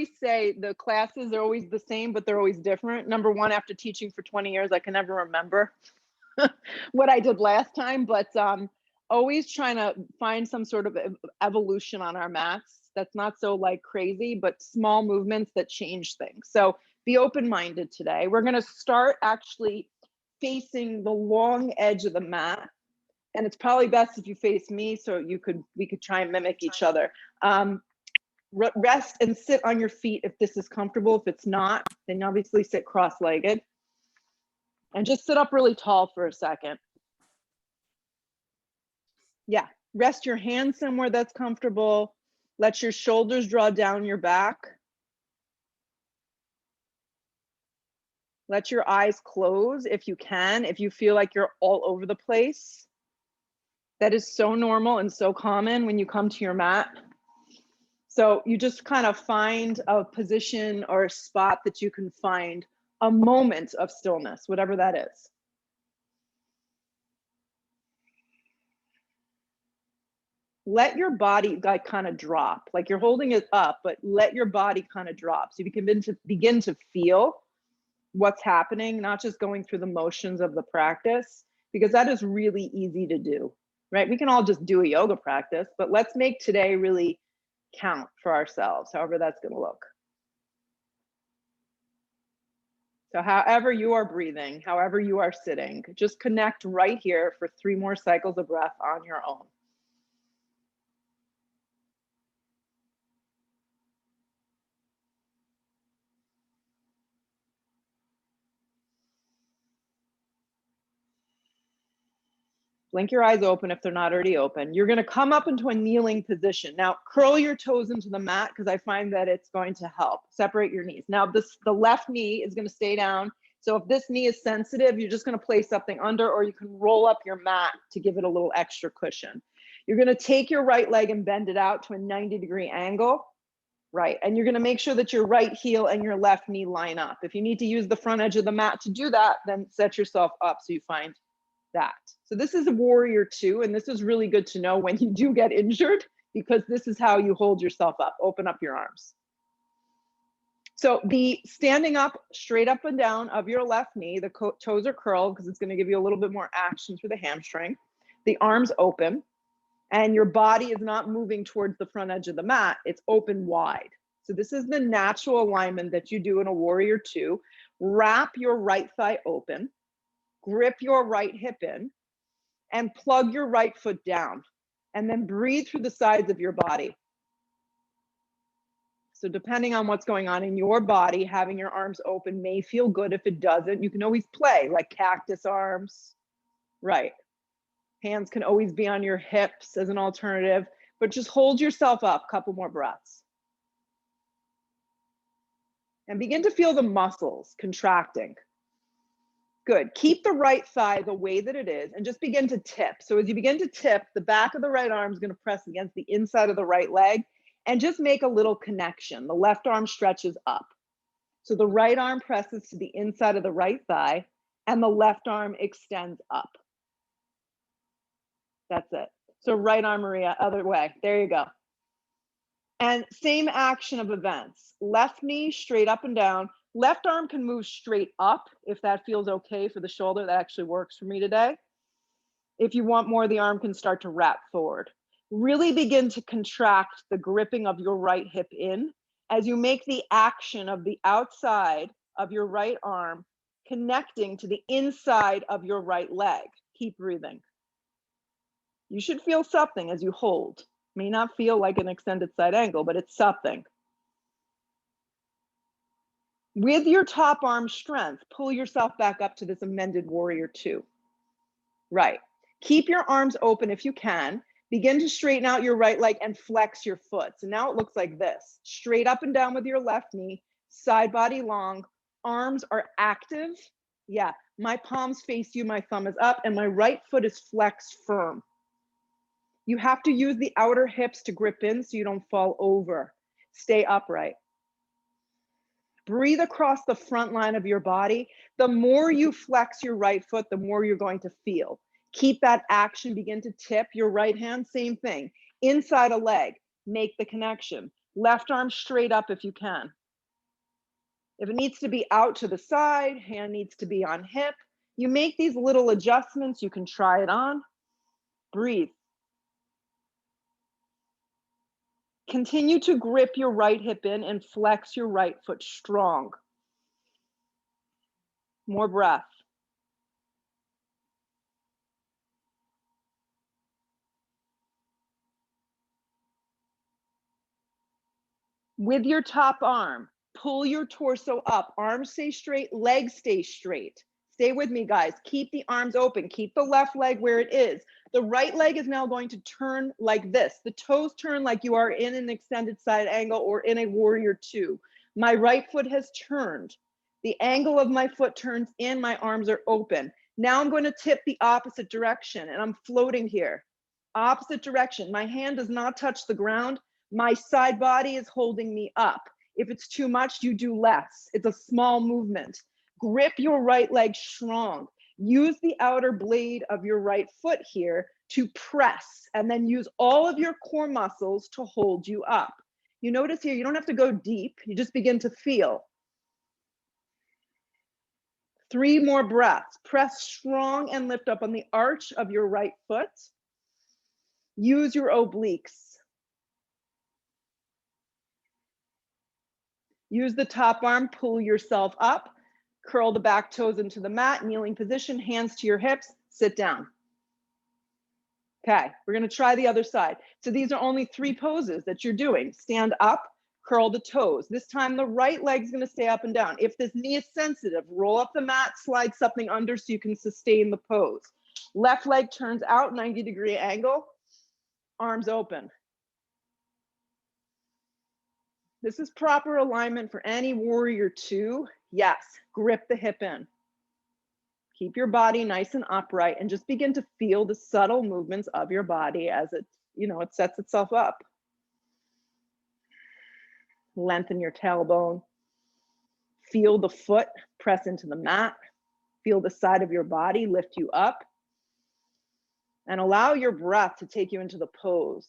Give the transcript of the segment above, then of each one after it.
say the classes are always the same, but they're always different. Number one, after teaching for 20 years, I can never remember what I did last time, but always trying to find some sort of evolution on our mats that's not so like crazy, but small movements that change things. So be open-minded today. We're going to start actually facing the long edge of the mat, and it's probably best if you face me so we could try and mimic each other. Rest and sit on your feet if this is comfortable. If it's not, then obviously sit cross-legged. And just sit up really tall for a second. Yeah, rest your hands somewhere that's comfortable. Let your shoulders draw down your back. Let your eyes close if you can, if you feel like you're all over the place. That is so normal and so common when you come to your mat. So you just kind of find a position or a spot that you can find a moment of stillness, whatever that is. Let your body like kind of drop, like you're holding it up, but let your body kind of drop. So you can begin to feel what's happening, not just going through the motions of the practice, because that is really easy to do, right? We can all just do a yoga practice, but let's make today really count for ourselves, however that's going to look. So however you are breathing, however you are sitting, just connect right here for 3 more cycles of breath on your own. Blink your eyes open if they're not already open. You're going to come up into a kneeling position. Now, curl your toes into the mat because I find that it's going to help. Separate your knees. Now, the left knee is going to stay down. So if this knee is sensitive, you're just going to place something under, or you can roll up your mat to give it a little extra cushion. You're going to take your right leg and bend it out to a 90-degree angle. Right. And you're going to make sure that your right heel and your left knee line up. If you need to use the front edge of the mat to do that, then set yourself up so you find that. So this is a warrior 2, and this is really good to know when you do get injured, because this is how you hold yourself up. Open up your arms. So the standing up straight up and down of your left knee, the toes are curled because it's going to give you a little bit more action through the hamstring. The arms open, and your body is not moving towards the front edge of the mat. It's open wide. So this is the natural alignment that you do in a warrior 2. Wrap your right thigh open. Grip your right hip in and plug your right foot down, and then breathe through the sides of your body. So depending on what's going on in your body, having your arms open may feel good. If it doesn't, you can always play like cactus arms, right? Hands can always be on your hips as an alternative, but just hold yourself up a couple more breaths. And begin to feel the muscles contracting. Good. Keep the right thigh the way that it is and just begin to tip. So as you begin to tip, the back of the right arm is going to press against the inside of the right leg and just make a little connection. The left arm stretches up. So the right arm presses to the inside of the right thigh and the left arm extends up. That's it. So right arm, Maria, other way. There you go. And same action of events. Left knee straight up and down. Left arm can move straight up if that feels okay for the shoulder. That actually works for me today. If you want more, the arm can start to wrap forward. Really begin to contract the gripping of your right hip in as you make the action of the outside of your right arm connecting to the inside of your right leg. Keep breathing. You should feel something as you hold. May not feel like an extended side angle, but it's something. With your top arm strength, pull yourself back up to this amended warrior 2. Right. Keep your arms open if you can. Begin to straighten out your right leg and flex your foot. So now it looks like this. Straight up and down with your left knee, side body long, arms are active. Yeah, my palms face you, my thumb is up, and my right foot is flexed firm. You have to use the outer hips to grip in so you don't fall over. Stay upright. Breathe across the front line of your body. The more you flex your right foot, the more you're going to feel. Keep that action. Begin to tip your right hand. Same thing. Inside a leg, make the connection. Left arm straight up if you can. If it needs to be out to the side, hand needs to be on hip. You make these little adjustments. You can try it on. Breathe. Continue to grip your right hip in and flex your right foot strong. More breath. With your top arm, pull your torso up. Arms stay straight, legs stay straight. Stay with me, guys. Keep the arms open. Keep the left leg where it is. The right leg is now going to turn like this. The toes turn like you are in an extended side angle or in a warrior two. My right foot has turned. The angle of my foot turns in, my arms are open. Now I'm going to tip the opposite direction and I'm floating here. Opposite direction. My hand does not touch the ground. My side body is holding me up. If it's too much, you do less. It's a small movement. Grip your right leg strong. Use the outer blade of your right foot here to press, and then use all of your core muscles to hold you up. You notice here, you don't have to go deep. You just begin to feel. 3 more breaths. Press strong and lift up on the arch of your right foot. Use your obliques. Use the top arm, pull yourself up, curl the back toes into the mat, kneeling position, hands to your hips, sit down. Okay, we're gonna try the other side. So these are only 3 poses that you're doing. Stand up, curl the toes. This time the right leg's gonna stay up and down. If this knee is sensitive, roll up the mat, slide something under so you can sustain the pose. Left leg turns out, 90-degree angle, arms open. This is proper alignment for any warrior two. Yes, grip the hip in. Keep your body nice and upright and just begin to feel the subtle movements of your body as it sets itself up. Lengthen your tailbone. Feel the foot press into the mat. Feel the side of your body lift you up. And allow your breath to take you into the pose.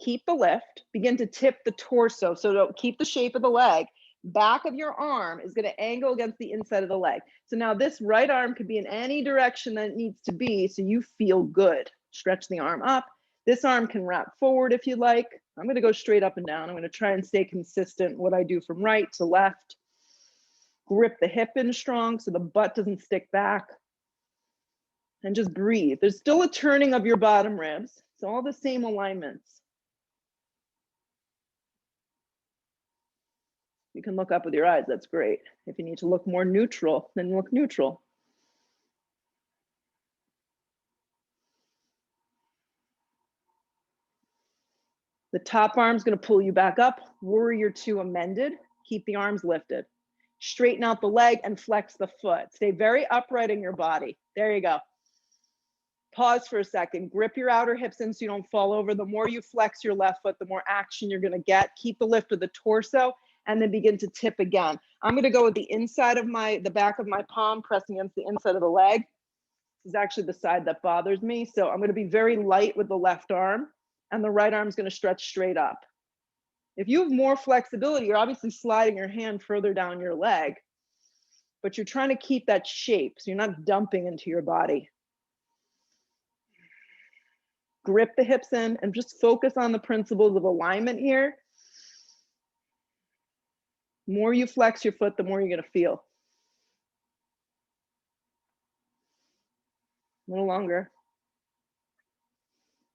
Keep the lift, begin to tip the torso. So don't keep the shape of the leg. Back of your arm is going to angle against the inside of the leg. So now this right arm could be in any direction that it needs to be so you feel good. Stretch the arm up. This arm can wrap forward if you like. I'm going to go straight up and down. I'm going to try and stay consistent what I do from right to left. Grip the hip in strong so the butt doesn't stick back. And just breathe. There's still a turning of your bottom ribs. It's all the same alignments. You can look up with your eyes, that's great. If you need to look more neutral, then look neutral. The top arm's gonna pull you back up, warrior two amended, keep the arms lifted. Straighten out the leg and flex the foot. Stay very upright in your body. There you go. Pause for a second, grip your outer hips in so you don't fall over. The more you flex your left foot, the more action you're gonna get. Keep the lift of the torso, and then begin to tip again. I'm going to go with the inside of the back of my palm pressing against the inside of the leg. This is actually the side that bothers me. So I'm going to be very light with the left arm, and the right arm is going to stretch straight up. If you have more flexibility, you're obviously sliding your hand further down your leg, but you're trying to keep that shape so you're not dumping into your body. Grip the hips in and just focus on the principles of alignment here. The more you flex your foot, the more you're going to feel. A little longer.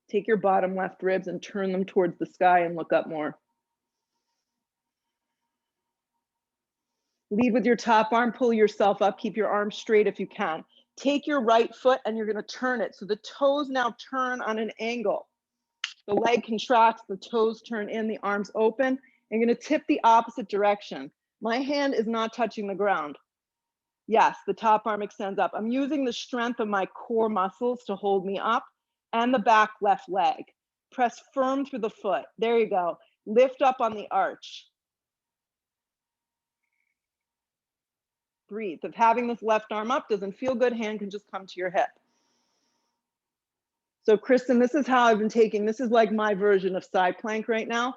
Take your bottom left ribs and turn them towards the sky and look up more. Lead with your top arm, pull yourself up, keep your arms straight if you can. Take your right foot and you're going to turn it. So the toes now turn on an angle. The leg contracts, the toes turn in, the arms open. I'm going to tip the opposite direction. My hand is not touching the ground. Yes, the top arm extends up. I'm using the strength of my core muscles to hold me up and the back left leg. Press firm through the foot. There you go. Lift up on the arch. Breathe. If having this left arm up doesn't feel good, hand can just come to your hip. So Kristen, this is how I've been taking, this is like my version of side plank right now.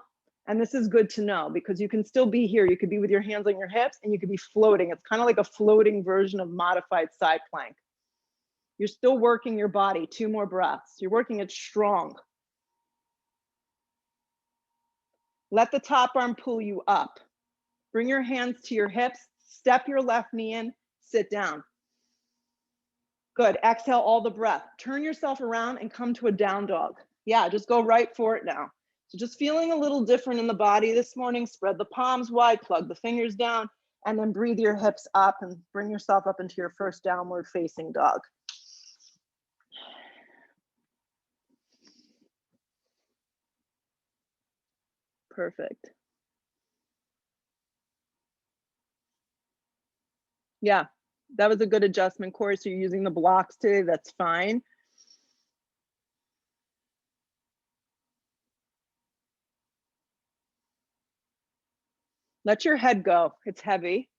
And this is good to know because you can still be here. You could be with your hands on your hips and you could be floating. It's kind of like a floating version of modified side plank. You're still working your body. 2 more breaths. You're working it strong. Let the top arm pull you up. Bring your hands to your hips. Step your left knee in. Sit down. Good. Exhale all the breath. Turn yourself around and come to a down dog. Yeah, just go right for it now. So just feeling a little different in the body this morning. Spread the palms wide, plug the fingers down, and then breathe your hips up and bring yourself up into your first downward facing dog. Perfect. Yeah, that was a good adjustment, Corey. So you're using the blocks today. That's fine. Let your head go. It's heavy.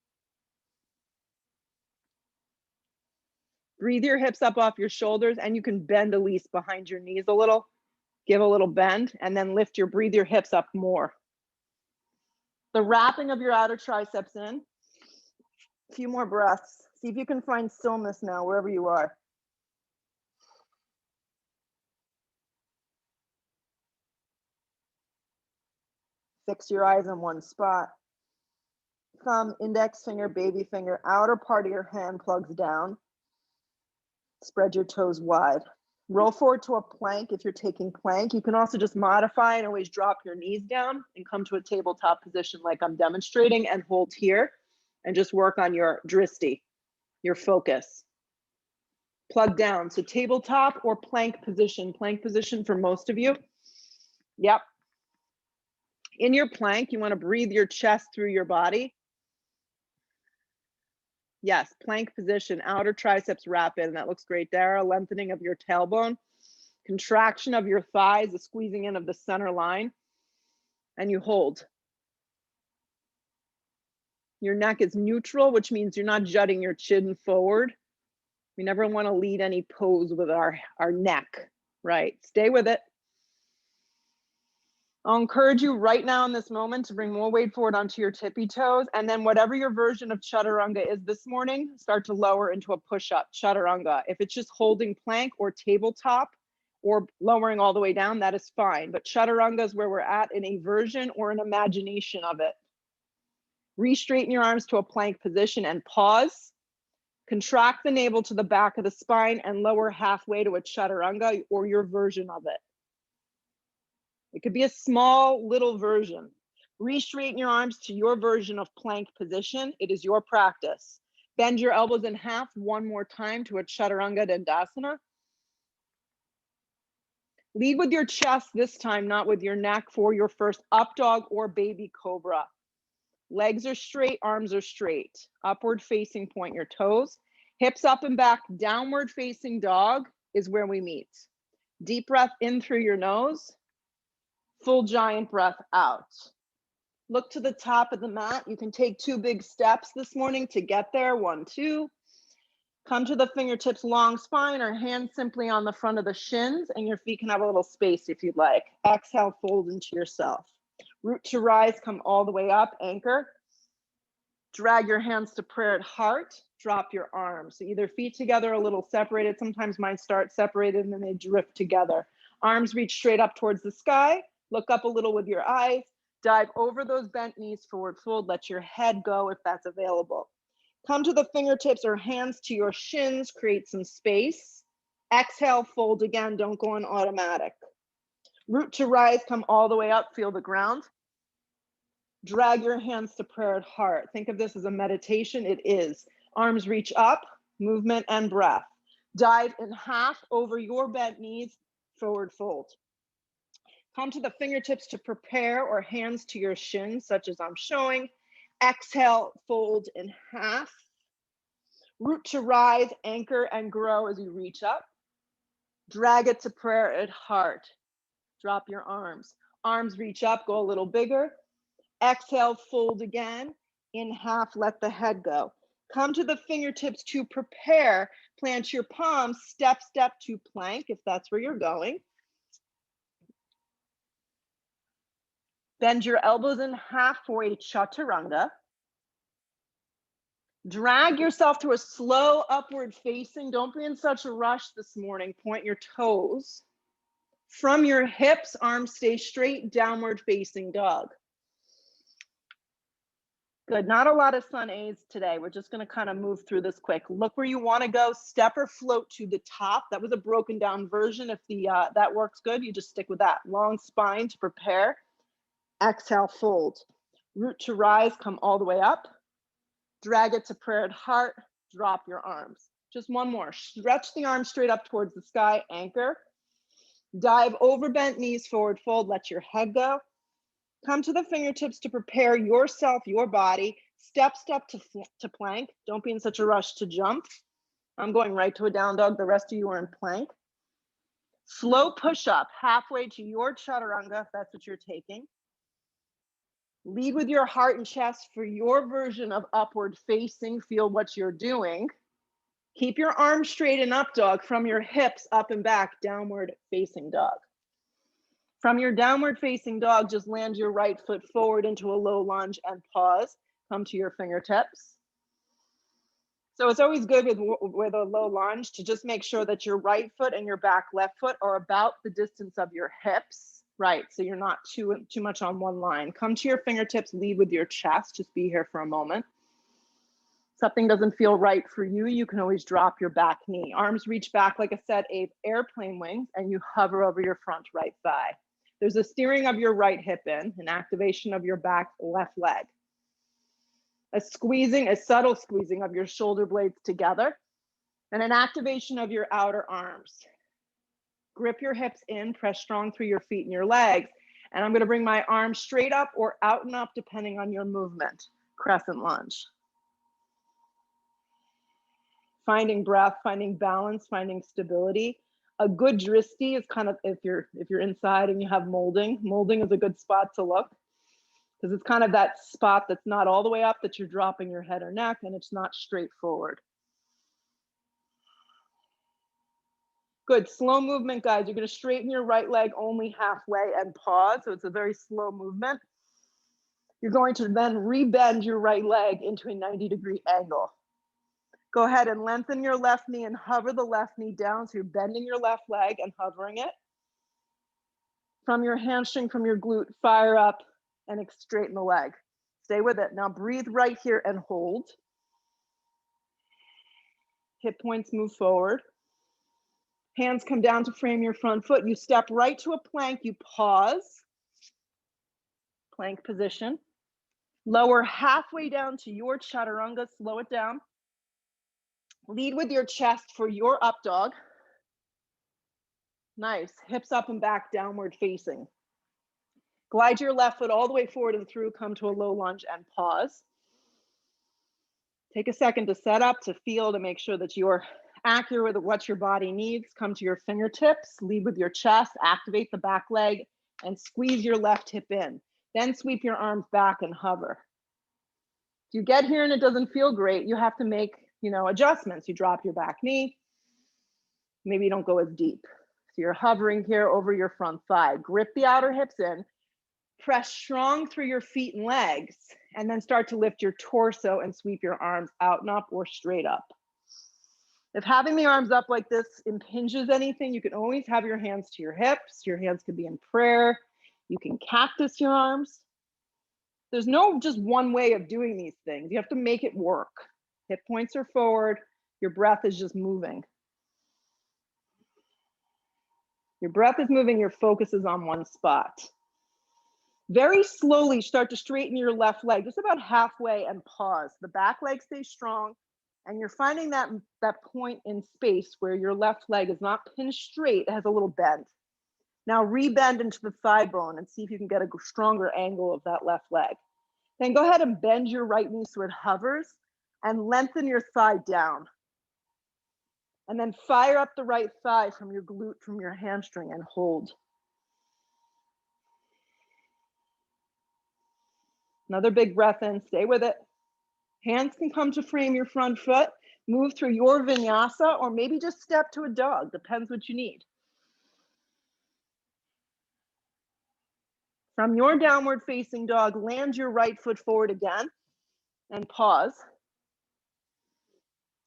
Breathe your hips up off your shoulders, and you can bend at least behind your knees a little. Give a little bend, and then breathe your hips up more. The wrapping of your outer triceps in. A few more breaths. See if you can find stillness now, wherever you are. Fix your eyes in one spot. Thumb, index finger, baby finger, outer part of your hand plugs down. Spread your toes wide. Roll forward to a plank if you're taking plank. You can also just modify and always drop your knees down and come to a tabletop position like I'm demonstrating and hold here and just work on your dristi, your focus. Plug down. So tabletop or plank position for most of you. Yep. In your plank, you want to breathe your chest through your body. Yes, plank position, outer triceps wrap in. That looks great, Dara. Lengthening of your tailbone, contraction of your thighs, the squeezing in of the center line, and you hold. Your neck is neutral, which means you're not jutting your chin forward. We never want to lead any pose with our neck, right? Stay with it. I'll encourage you right now in this moment to bring more weight forward onto your tippy toes. And then whatever your version of chaturanga is this morning, start to lower into a push-up, chaturanga. If it's just holding plank or tabletop or lowering all the way down, that is fine. But chaturanga is where we're at in a version or an imagination of it. Re-straighten your arms to a plank position and pause. Contract the navel to the back of the spine and lower halfway to a chaturanga or your version of it. It could be a small little version. Re-straighten your arms to your version of plank position. It is your practice. Bend your elbows in half one more time to a chaturanga dandasana. Lead with your chest this time, not with your neck, for your first up dog or baby cobra. Legs are straight, arms are straight. Upward facing, point your toes. Hips up and back, downward facing dog is where we meet. Deep breath in through your nose. Full giant breath out. Look to the top of the mat. You can take 2 big steps this morning to get there. 1, 2. Come to the fingertips, long spine, or hands simply on the front of the shins, and your feet can have a little space if you'd like. Exhale, fold into yourself. Root to rise, come all the way up, anchor. Drag your hands to prayer at heart. Drop your arms. So either feet together, a little separated. Sometimes mine start separated and then they drift together. Arms reach straight up towards the sky. Look up a little with your eyes. Dive over those bent knees, forward fold. Let your head go if that's available. Come to the fingertips or hands to your shins. Create some space. Exhale, fold again. Don't go on automatic. Root to rise, come all the way up. Feel the ground. Drag your hands to prayer at heart. Think of this as a meditation. It is. Arms reach up, movement and breath. Dive in half over your bent knees, forward fold. Come to the fingertips to prepare or hands to your shins, such as I'm showing. Exhale, fold in half. Root to rise, anchor and grow as you reach up. Drag it to prayer at heart. Drop your arms. Arms reach up, go a little bigger. Exhale, fold again. In half, let the head go. Come to the fingertips to prepare. Plant your palms, step to plank if that's where you're going. Bend your elbows in half for a chaturanga. Drag yourself to a slow upward facing. Don't be in such a rush this morning. Point your toes. From your hips, arms stay straight, downward facing dog. Good, not a lot of sun A's today. We're just gonna kind of move through this quick. Look where you wanna go, step or float to the top. That was a broken down version. If that works good, you just stick with that. Long spine to prepare. Exhale, fold. Root to rise, come all the way up. Drag it to prayer at heart, drop your arms. Just one more, stretch the arms straight up towards the sky, anchor. Dive over bent knees, forward fold, let your head go. Come to the fingertips to prepare yourself, your body. Step to plank. Don't be in such a rush to jump. I'm going right to a down dog. The rest of you are in plank. Slow push up, halfway to your chaturanga, if that's what you're taking. Lead with your heart and chest for your version of upward facing. Feel what you're doing. Keep your arms straight and up dog. From your hips up and back, downward facing dog. From your downward facing dog, just land your right foot forward into a low lunge and pause. Come to your fingertips. So it's always good with a low lunge to just make sure that your right foot and your back left foot are about the distance of your hips, right? So you're not too much on one line. Come to your fingertips, lead with your chest. Just be here for a moment. Something doesn't feel right for you, you can always drop your back knee. Arms reach back, like I said, airplane wings, and you hover over your front right thigh. There's a steering of your right hip in, an activation of your back left leg. A subtle squeezing of your shoulder blades together, and an activation of your outer arms. Grip your hips in, press strong through your feet and your legs. And I'm gonna bring my arms straight up or out and up depending on your movement. Crescent lunge. Finding breath, finding balance, finding stability. A good dristi is kind of, if you're inside and you have molding is a good spot to look, because it's kind of that spot that's not all the way up that you're dropping your head or neck, and it's not straightforward. Good, slow movement, guys. You're gonna straighten your right leg only halfway and pause, so it's a very slow movement. You're going to then rebend your right leg into a 90-degree angle. Go ahead and lengthen your left knee and hover the left knee down. So you're bending your left leg and hovering it. From your hamstring, from your glute, fire up and straighten the leg. Stay with it. Now breathe right here and hold. Hip points move forward. Hands come down to frame your front foot. You step right to a plank. You pause. Plank position. Lower halfway down to your chaturanga. Slow it down. Lead with your chest for your up dog. Nice, hips up and back, downward facing. Glide your left foot all the way forward and through, come to a low lunge and pause. Take a second to set up, to feel, to make sure that you're accurate with what your body needs. Come to your fingertips, lead with your chest, activate the back leg, and squeeze your left hip in. Then sweep your arms back and hover. If you get here and it doesn't feel great, you have to make adjustments. You drop your back knee. Maybe you don't go as deep. So you're hovering here over your front thigh. Grip the outer hips in. Press strong through your feet and legs. And then start to lift your torso and sweep your arms out and up or straight up. If having the arms up like this impinges anything, you can always have your hands to your hips. Your hands could be in prayer. You can cactus your arms. There's no just one way of doing these things. You have to make it work. Hip points are forward. Your breath is just moving. Your breath is moving. Your focus is on one spot. Very slowly start to straighten your left leg, just about halfway, and pause. The back leg stays strong. And you're finding that point in space where your left leg is not pinned straight, it has a little bend. Now rebend into the thigh bone and see if you can get a stronger angle of that left leg. Then go ahead and bend your right knee so it hovers and lengthen your thigh down. And then fire up the right thigh from your glute, from your hamstring, and hold. Another big breath in, stay with it. Hands can come to frame your front foot. Move through your vinyasa, or maybe just step to a dog. Depends what you need. From your downward facing dog, land your right foot forward again and pause.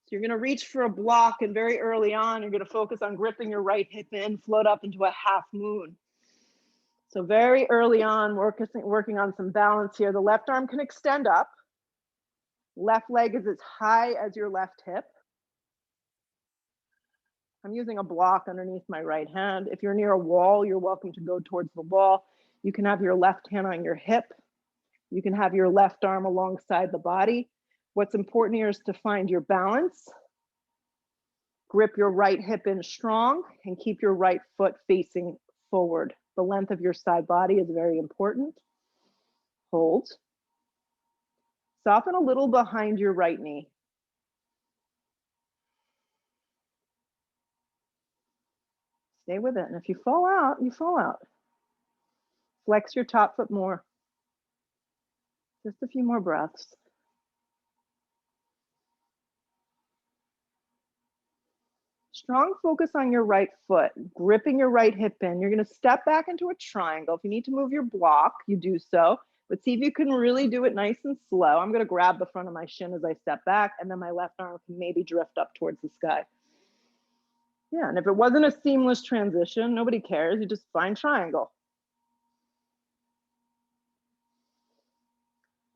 So you're gonna reach for a block, and very early on, you're gonna focus on gripping your right hip in, float up into a half moon. So very early on, working on some balance here. The left arm can extend up. Left leg is as high as your left hip. I'm using a block underneath my right hand. If you're near a wall, you're welcome to go towards the wall. You can have your left hand on your hip. You can have your left arm alongside the body. What's important here is to find your balance. Grip your right hip in strong and keep your right foot facing forward. The length of your side body is very important. Hold. Soften a little behind your right knee. Stay with it. And if you fall out, you fall out. Flex your top foot more. Just a few more breaths. Strong focus on your right foot, gripping your right hip in. You're going to step back into a triangle. If you need to move your block, you do so. But see if you can really do it nice and slow. I'm going to grab the front of my shin as I step back, and then my left arm can maybe drift up towards the sky. Yeah, and if it wasn't a seamless transition, nobody cares. You just find triangle.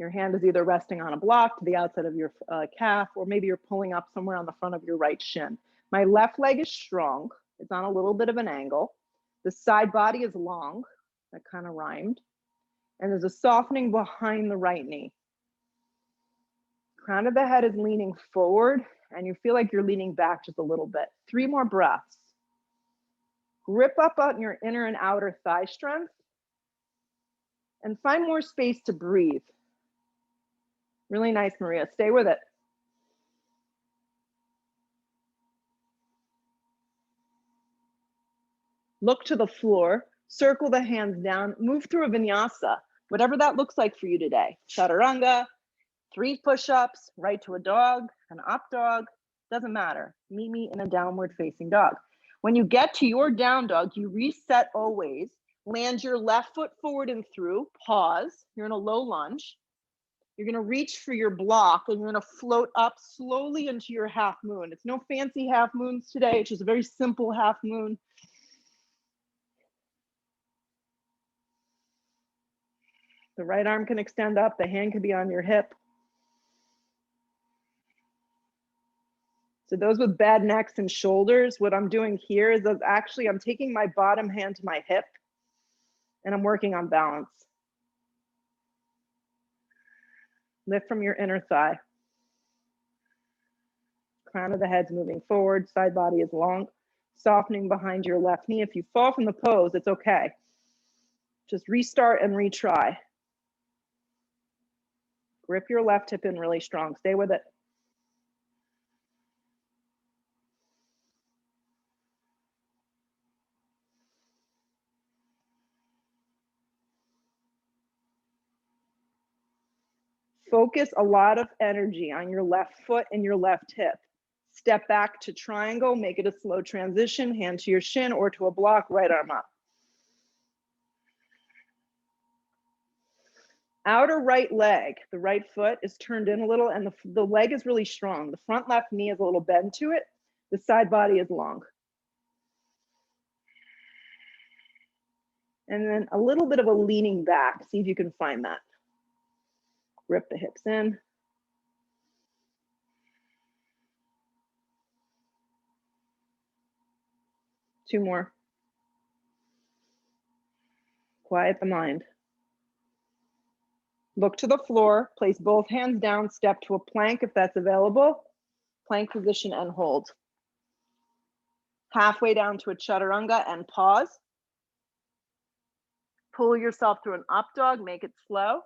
Your hand is either resting on a block to the outside of your calf, or maybe you're pulling up somewhere on the front of your right shin. My left leg is strong. It's on a little bit of an angle. The side body is long. That kind of rhymed. And there's a softening behind the right knee. Crown of the head is leaning forward, and you feel like you're leaning back just a little bit. 3 more breaths. Grip up on your inner and outer thigh strength, and find more space to breathe. Really nice, Maria. Stay with it. Look to the floor, circle the hands down, move through a vinyasa, whatever that looks like for you today. Chaturanga, 3 push-ups, right to a dog, an up dog, doesn't matter. Meet me in a downward facing dog. When you get to your down dog, you reset always. Land your left foot forward and through, pause. You're in a low lunge. You're gonna reach for your block, and you're gonna float up slowly into your half moon. It's no fancy half moons today, it's just a very simple half moon. The right arm can extend up, the hand can be on your hip. So those with bad necks and shoulders, what I'm doing here is I'm taking my bottom hand to my hip, and I'm working on balance. Lift from your inner thigh. Crown of the head's moving forward, side body is long, softening behind your left knee. If you fall from the pose, it's okay. Just restart and retry. Grip your left hip in really strong. Stay with it. Focus a lot of energy on your left foot and your left hip. Step back to triangle, make it a slow transition, hand to your shin or to a block, right arm up. Outer right leg, the right foot is turned in a little, and the leg is really strong. The front left knee has a little bend to it. The side body is long. And then a little bit of a leaning back. See if you can find that. Grip the hips in. Two more. Quiet the mind. Look to the floor, place both hands down, step to a plank if that's available. Plank position and hold. Halfway down to a chaturanga and pause. Pull yourself through an up dog, make it slow.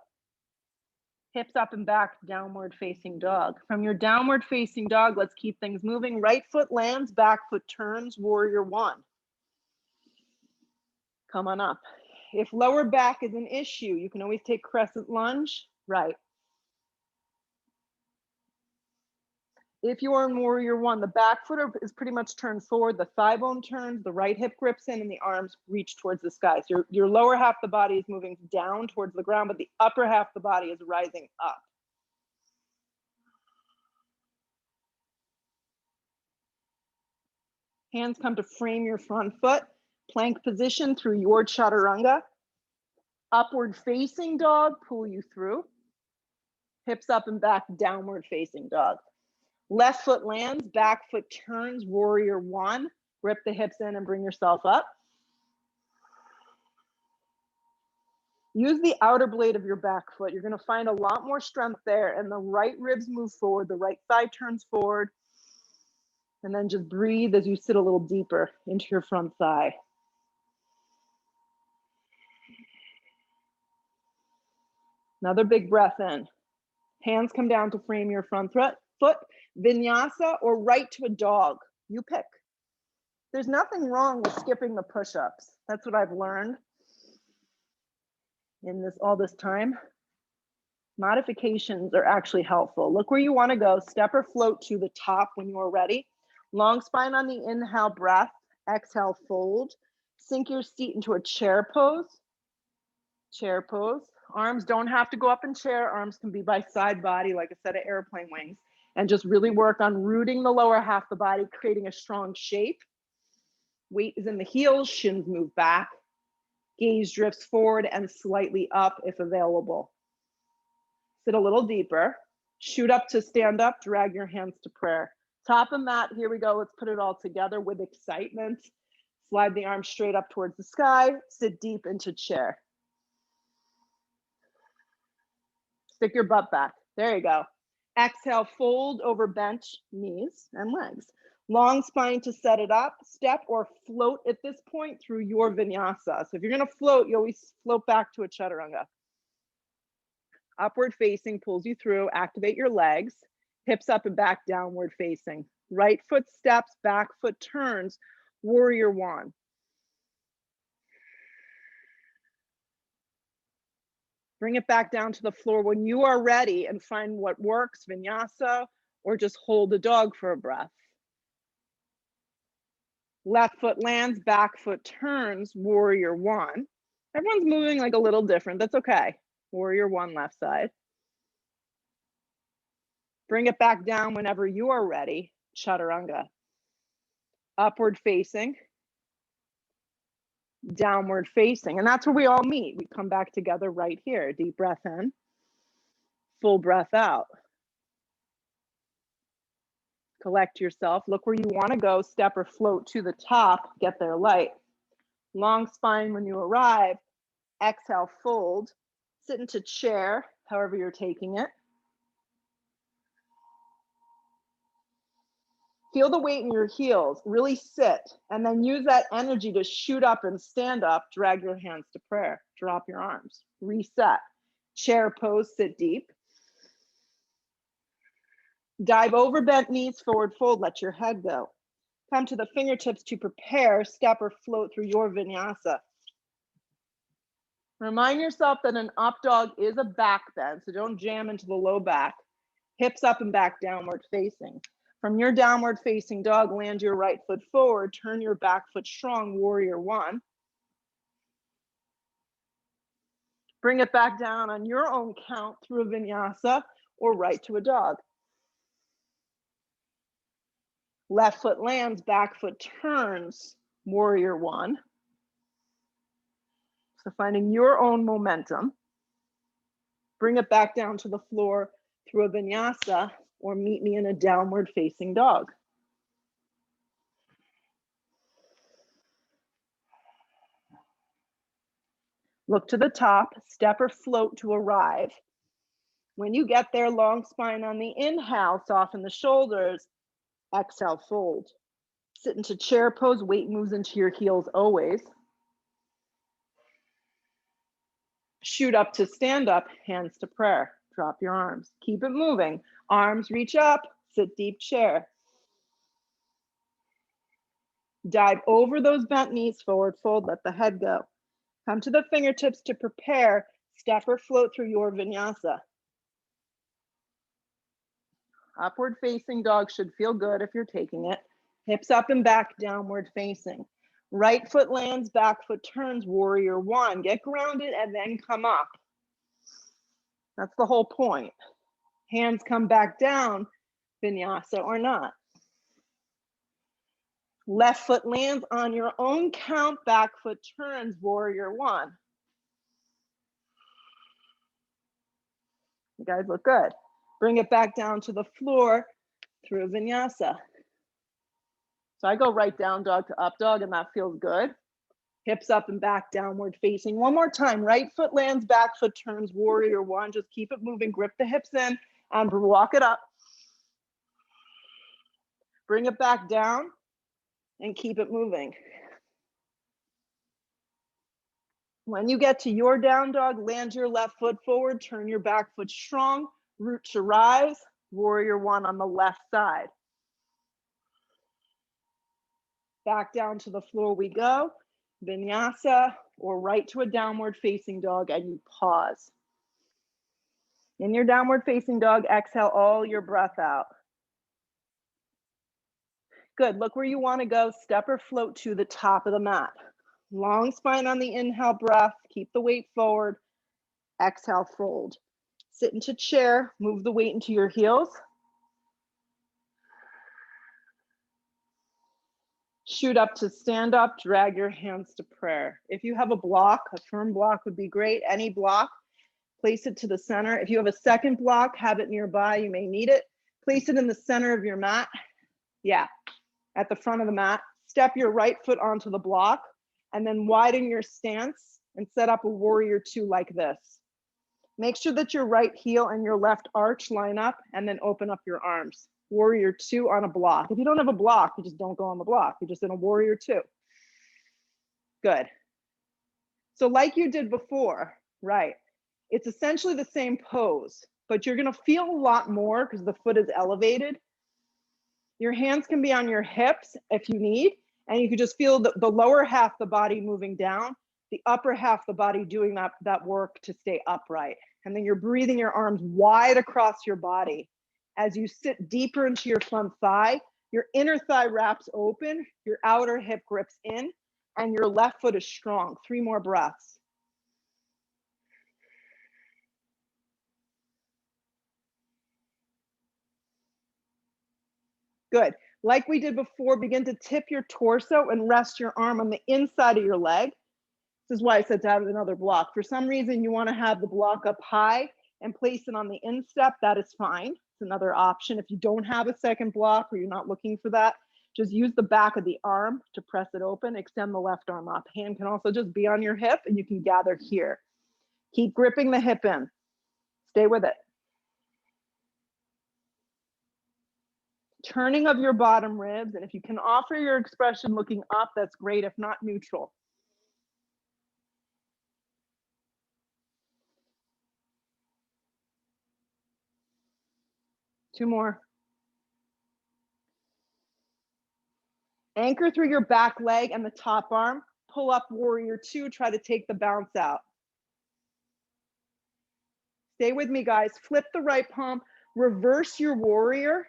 Hips up and back, downward facing dog. From your downward facing dog, let's keep things moving. Right foot lands, back foot turns, warrior 1. Come on up. If lower back is an issue, you can always take crescent lunge. Right. If you are in warrior one, the back foot is pretty much turned forward, the thigh bone turns, the right hip grips in, and the arms reach towards the sky. So your lower half of the body is moving down towards the ground, but the upper half of the body is rising up. Hands come to frame your front foot, plank position through your chaturanga. Upward facing dog, pull you through. Hips up and back, downward facing dog. Left foot lands, back foot turns, warrior one. Grip the hips in and bring yourself up. Use the outer blade of your back foot. You're gonna find a lot more strength there, and the right ribs move forward, the right thigh turns forward. And then just breathe as you sit a little deeper into your front thigh. Another big breath in. Hands come down to frame your front foot, vinyasa or right to a dog. You pick. There's nothing wrong with skipping the push-ups. That's what I've learned in all this time. Modifications are actually helpful. Look where you want to go. Step or float to the top when you are ready. Long spine on the inhale breath. Exhale, fold. Sink your seat into a chair pose. Chair pose. Arms don't have to go up in chair. Arms can be by side body, like a set of airplane wings. And just really work on rooting the lower half of the body, creating a strong shape. Weight is in the heels, shins move back. Gaze drifts forward and slightly up if available. Sit a little deeper. Shoot up to stand up, drag your hands to prayer. Top of mat, here we go. Let's put it all together with excitement. Slide the arms straight up towards the sky. Sit deep into chair. Stick your butt back. There you go. Exhale, fold over bench, knees and legs. Long spine to set it up. Step or float at this point through your vinyasa. So if you're gonna float, you always float back to a chaturanga. Upward facing pulls you through. Activate your legs. Hips up and back, downward facing. Right foot steps, back foot turns. Warrior one. Bring it back down to the floor when you are ready and find what works, vinyasa, or just hold the dog for a breath. Left foot lands, back foot turns, warrior one. Everyone's moving like a little different, that's okay. Warrior one, left side. Bring it back down whenever you are ready, chaturanga. Upward facing, downward facing, and that's where we all meet. We come back together right here. Deep breath in, full breath out. Collect yourself, look where you want to go, step or float to the top, get there light. Long spine when you arrive. Exhale, fold, sit into chair, however you're taking it. Feel the weight in your heels, really sit, and then use that energy to shoot up and stand up, drag your hands to prayer, drop your arms, reset. Chair pose, sit deep. Dive over bent knees, forward fold, let your head go. Come to the fingertips to prepare, step or float through your vinyasa. Remind yourself that an up dog is a back bend, so don't jam into the low back. Hips up and back, downward facing. From your downward facing dog, land your right foot forward, turn your back foot strong, warrior one. Bring it back down on your own count through a vinyasa or right to a dog. Left foot lands, back foot turns, warrior one. So finding your own momentum. Bring it back down to the floor through a vinyasa or meet me in a downward facing dog. Look to the top, step or float to arrive. When you get there, long spine on the inhale, soften the shoulders. Exhale, fold. Sit into chair pose, weight moves into your heels always. Shoot up to stand up, hands to prayer. Drop your arms. Keep it moving. Arms reach up, sit deep chair. Dive over those bent knees, forward fold, let the head go. Come to the fingertips to prepare, step or float through your vinyasa. Upward facing dog should feel good if you're taking it. Hips up and back, downward facing. Right foot lands, back foot turns, warrior one. Get grounded and then come up. That's the whole point. Hands come back down, vinyasa or not. Left foot lands on your own count, back foot turns, warrior one. You guys look good. Bring it back down to the floor through vinyasa. So I go right down dog to up dog and that feels good. Hips up and back, downward facing. One more time, right foot lands, back foot turns, warrior one. Just keep it moving, grip the hips in and walk it up. Bring it back down and keep it moving. When you get to your down dog, land your left foot forward, turn your back foot strong, root to rise, warrior one on the left side. Back down to the floor we go, vinyasa, or right to a downward facing dog and you pause. In your downward facing dog, exhale all your breath out. Good, look where you wanna go, step or float to the top of the mat. Long spine on the inhale breath, keep the weight forward, exhale, fold. Sit into chair, move the weight into your heels. Shoot up to stand up, drag your hands to prayer. If you have a block, a firm block would be great. Any block, place it to the center. If you have a second block, have it nearby, you may need it. Place it in the center of your mat. Yeah, at the front of the mat. Step your right foot onto the block and then widen your stance and set up a warrior two like this. Make sure that your right heel and your left arch line up and then open up your arms. Warrior two on a block. If you don't have a block, you just don't go on the block. You're just in a warrior two. Good. So like you did before, right? It's essentially the same pose, but you're gonna feel a lot more because the foot is elevated. Your hands can be on your hips if you need, and you can just feel the lower half of the body moving down, the upper half of the body doing that work to stay upright. And then you're breathing your arms wide across your body. As you sit deeper into your front thigh, your inner thigh wraps open, your outer hip grips in, and your left foot is strong. 3 more breaths. Good. Like we did before, begin to tip your torso and rest your arm on the inside of your leg. This is why I said to have another block. For some reason, you want to have the block up high and place it on the instep. That is fine. It's another option. If you don't have a second block or you're not looking for that, just use the back of the arm to press it open. Extend the left arm up. Hand can also just be on your hip and you can gather here. Keep gripping the hip in. Stay with it. Turning of your bottom ribs, and if you can offer your expression looking up, that's great. If not, neutral. Two more. Anchor through your back leg and the top arm. Pull up warrior two, try to take the bounce out. Stay with me, guys. Flip the right palm, reverse your warrior.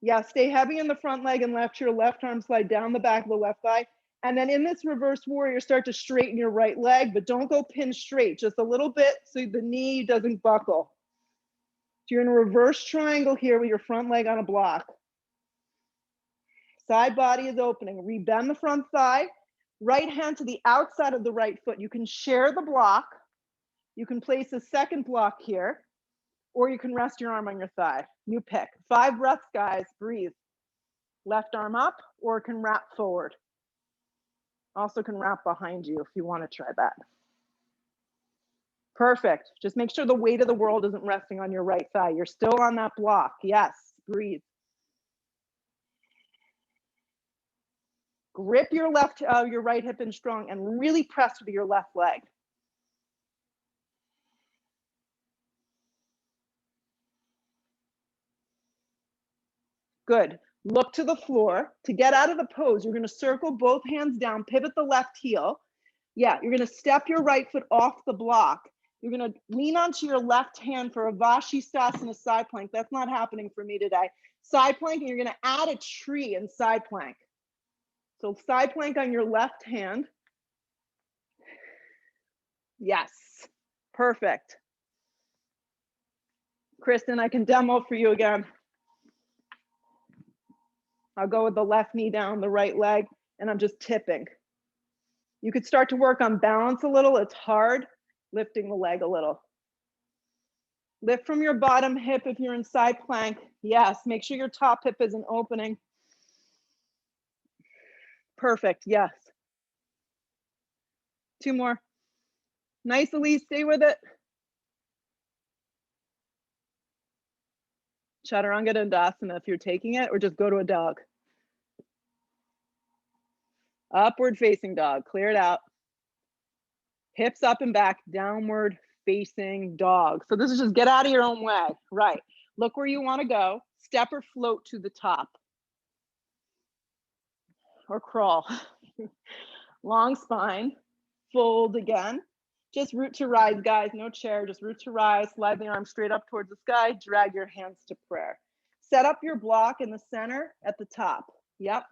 Yeah, stay heavy in the front leg and let your left arm slide down the back of the left thigh. And then in this reverse warrior, start to straighten your right leg, but don't go pin straight, just a little bit so the knee doesn't buckle. So you're in a reverse triangle here with your front leg on a block. Side body is opening. Rebend the front thigh. Right hand to the outside of the right foot. You can share the block. You can place a second block here, or you can rest your arm on your thigh. You pick. 5 breaths, guys. Breathe. Left arm up, or it can wrap forward. Also can wrap behind you if you want to try that. Perfect. Just make sure the weight of the world isn't resting on your right thigh. You're still on that block. Yes. Breathe. Grip your your right hip in strong and really press with your left leg. Good. Look to the floor. To get out of the pose, you're going to circle both hands down, pivot the left heel. Yeah, you're going to step your right foot off the block You're gonna lean onto your left hand for a Vashisthasana side plank. That's not happening for me today. Side plank, and you're gonna add a tree in side plank. So side plank on your left hand. Yes, perfect. Kristen, I can demo for you again. I'll go with the left knee down, the right leg, and I'm just tipping. You could start to work on balance a little. It's hard, lifting the leg a little. Lift from your bottom hip if you're in side plank. Yes, make sure your top hip isn't opening. Perfect, yes. 2 more. Nice, Elise, stay with it. Chaturanga Dandasana if you're taking it, or just go to a dog. Upward facing dog, clear it out. Hips up and back, downward facing dog. So this is just get out of your own way, right? Look where you wanna go, step or float to the top. Or crawl. Long spine, fold again. Just root to rise, guys, no chair, just root to rise, slide the arms straight up towards the sky, drag your hands to prayer. Set up your block in the center at the top, yep.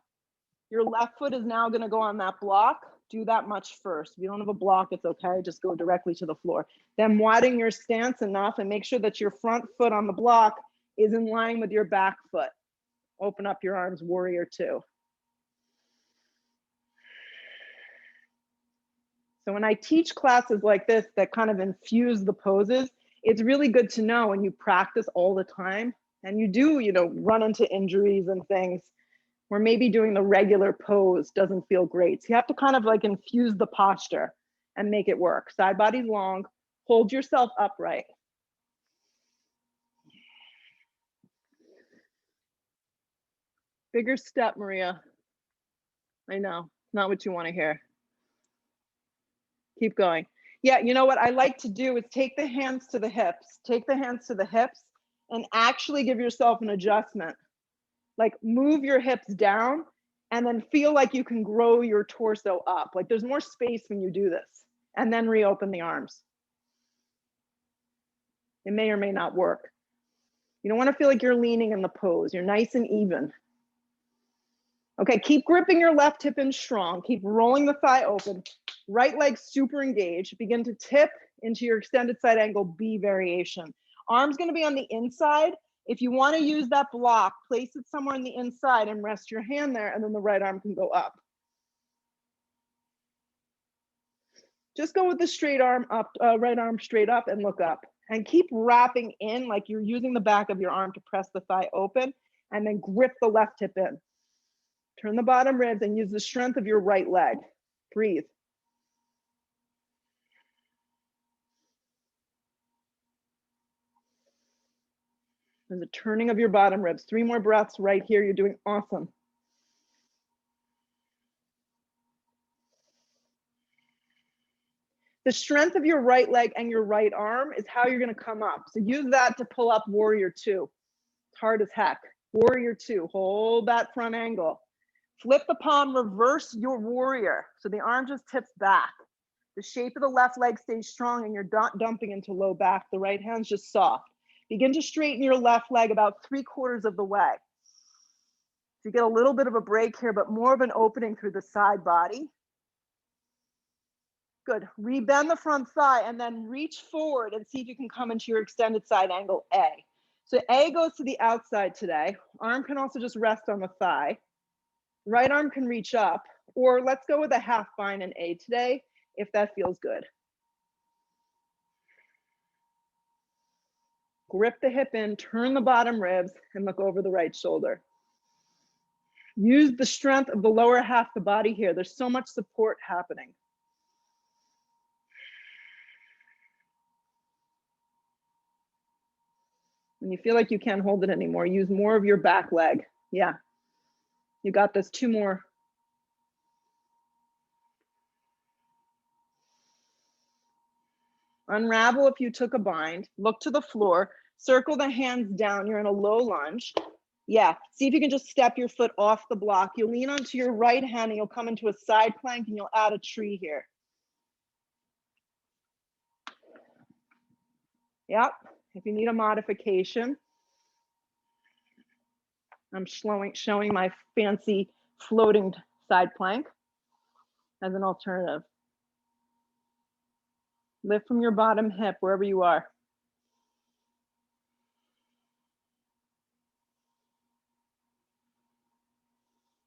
Your left foot is now gonna go on that block. Do that much first. If you don't have a block, it's okay, just go directly to the floor. Then widen your stance enough and make sure that your front foot on the block is in line with your back foot. Open up your arms, warrior 2. So when I teach classes like this that kind of infuse the poses, it's really good to know when you practice all the time and you do, run into injuries and things where maybe doing the regular pose doesn't feel great. So you have to kind of like infuse the posture and make it work. Side body long, hold yourself upright. Bigger step, Maria. I know, not what you want to hear. Keep going. Yeah, you know what I like to do is take the hands to the hips. Take the hands to the hips and actually give yourself an adjustment. Like move your hips down and then feel like you can grow your torso up. Like there's more space when you do this. And then reopen the arms. It may or may not work. You don't want to feel like you're leaning in the pose. You're nice and even. Okay, keep gripping your left hip in strong. Keep rolling the thigh open. Right leg super engaged. Begin to tip into your extended side angle B variation. Arm's gonna be on the inside. If you wanna use that block, place it somewhere on the inside and rest your hand there, and then the right arm can go up. Just go with the straight arm up, right arm straight up and look up. And keep wrapping in like you're using the back of your arm to press the thigh open, and then grip the left hip in. Turn the bottom ribs and use the strength of your right leg. Breathe. There's a turning of your bottom ribs. 3 more breaths right here. You're doing awesome. The strength of your right leg and your right arm is how you're gonna come up. So use that to pull up warrior 2. It's hard as heck. Warrior 2, hold that front angle. Flip the palm, reverse your warrior. So the arm just tips back. The shape of the left leg stays strong and you're not dumping into low back. The right hand's just soft. Begin to straighten your left leg about 3/4 of the way. So you get a little bit of a break here, but more of an opening through the side body. Good, rebend the front thigh and then reach forward and see if you can come into your extended side angle A. So A goes to the outside today. Arm can also just rest on the thigh. Right arm can reach up, or let's go with a half bind in A today, if that feels good. Grip the hip in, turn the bottom ribs, and look over the right shoulder. Use the strength of the lower half of the body here. There's so much support happening. When you feel like you can't hold it anymore, use more of your back leg. Yeah, you got this. 2 more. Unravel if you took a bind, look to the floor, circle the hands down. You're in a low lunge. Yeah, see if you can just step your foot off the block. You'll lean onto your right hand and you'll come into a side plank and you'll add a tree here. Yep. If you need a modification, I'm showing my fancy floating side plank as an alternative. Lift from your bottom hip wherever you are.